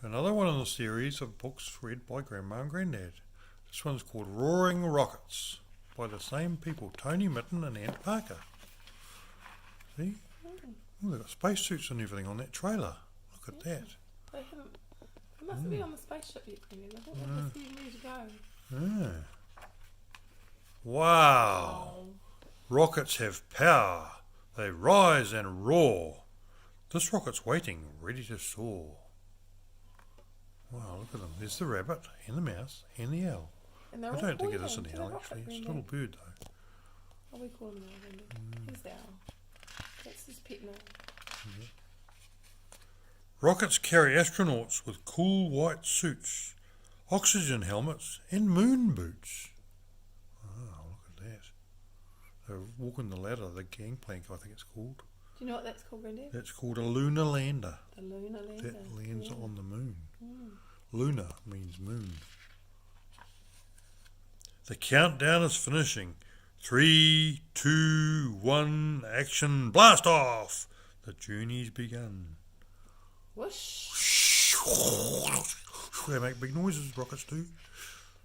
Another one in the series of books read by Grandma and Grandad. This one's called Roaring Rockets by the same people, Tony Mitten and Aunt Parker. See? Oh, they've got spacesuits and everything on that trailer. Look at that. They mustn't be on the spaceship yet, Grandad. I think they're just getting ready to go. Yeah. Wow. Rockets have power. They rise and roar. This rocket's waiting, ready to soar. Wow, look at them. There's the rabbit and the mouse and the owl. And I don't think it is an owl, actually. It's a little bird, though. Oh, we call him an owl, Grandad. Here's the owl. That's his pet name. Yeah. Rockets carry astronauts with cool white suits, oxygen helmets and moon boots. Oh, look at that. They're walking the ladder, the gangplank, I think it's called. Do you know what that's called, Grandad? That's called a lunar lander. The lunar lander. That lands on the moon. Mm. Lunar means moon. The countdown is finishing. 3, 2, 1, action, blast off! The journey's begun. Whoosh! They make big noises, rockets do.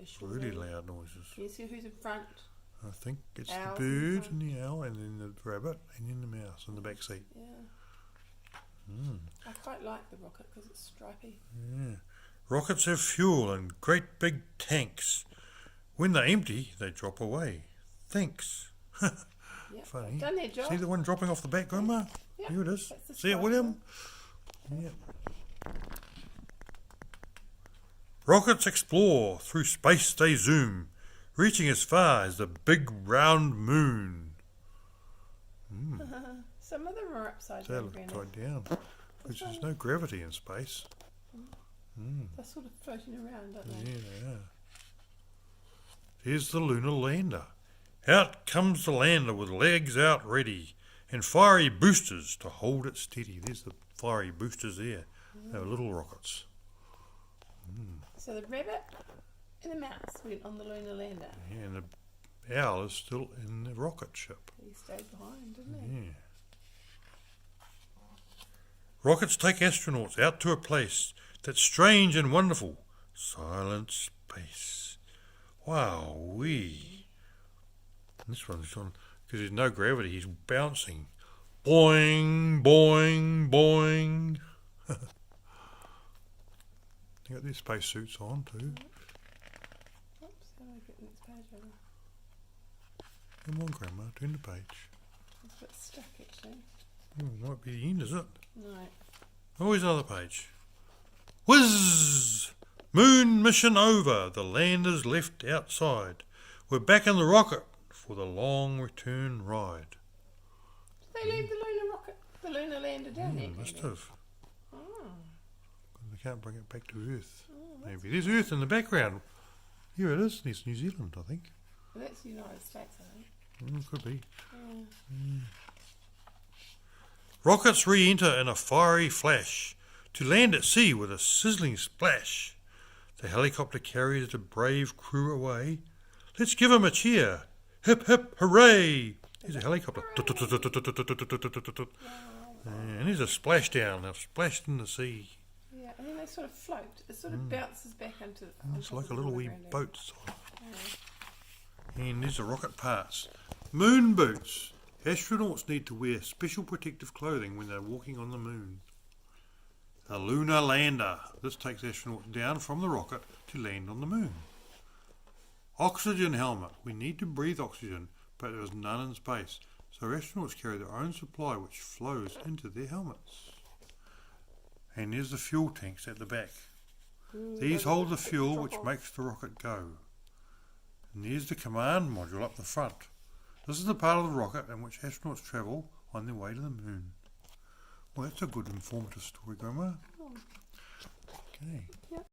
Sure Really do. loud noises. Can you see who's in front? I think it's Owls the bird in and the owl and then the rabbit and then the mouse in the back seat. Yeah. Mm. I quite like the rocket because it's stripy. Yeah. Rockets have fuel and great big tanks. When they're empty, they drop away. Thanks. Yep. Funny. They've done their job. See the one dropping off the back, Grandma? Yep. Here it is. That's the See it, stripe William? one. Yep. Rockets explore. Through space they zoom, reaching as far as the big round moon. Some of them are upside They're down, Grandad. upside down, because there's no gravity in space. They're sort of floating around, aren't Yeah, they? they are. Here's the lunar lander. Out comes the lander with legs out ready and fiery boosters to hold it steady. There's the fiery boosters there. They're little rockets. So the rabbit and the mouse went on the lunar lander. Yeah, and the owl is still in the rocket ship. He stayed behind, didn't he? Yeah. Rockets take astronauts out to a place that's strange and wonderful. Silent space. Wow-wee. This one's on, because there's no gravity, he's bouncing. Boing, boing, boing. They got their space suits on too. Oops, how do I get the next page over? Come on, Grandma, turn the page. It's a bit stuck, actually. Might be the end, is it? No. Oh, here's another page. Whiz! Moon mission over. The lander's left outside. We're back in the rocket for the long return ride. Did they leave the lunar rocket, the lunar lander down there? Must Grandad? have. Oh. They can't bring it back to Earth. Oh, Maybe. There's Earth in the background. Here it is. There's New Zealand, I think. well, that's the United States, I think. Could be. Yeah. Rockets re-enter in a fiery flash to land at sea with a sizzling splash. The helicopter carries the brave crew away. Let's give 'em a cheer. Hip, hip, hooray! There's a helicopter. And there's a splashdown. They've splashed in the sea. Yeah, and then they sort of float. It sort of bounces back onto the It's like a little wee boat. Yeah. And there's the rocket parts. Moon boots. Astronauts need to wear special protective clothing when they're walking on the moon. A lunar lander. This takes astronauts down from the rocket to land on the moon. Oxygen helmet. We need to breathe oxygen, but there is none in space. So astronauts carry their own supply which flows into their helmets. And there's the fuel tanks at the back. These hold the fuel which makes the rocket go. And there's the command module up the front. This is the part of the rocket in which astronauts travel on their way to the moon. Well, that's a good informative story, Grandma. Okay. Yep.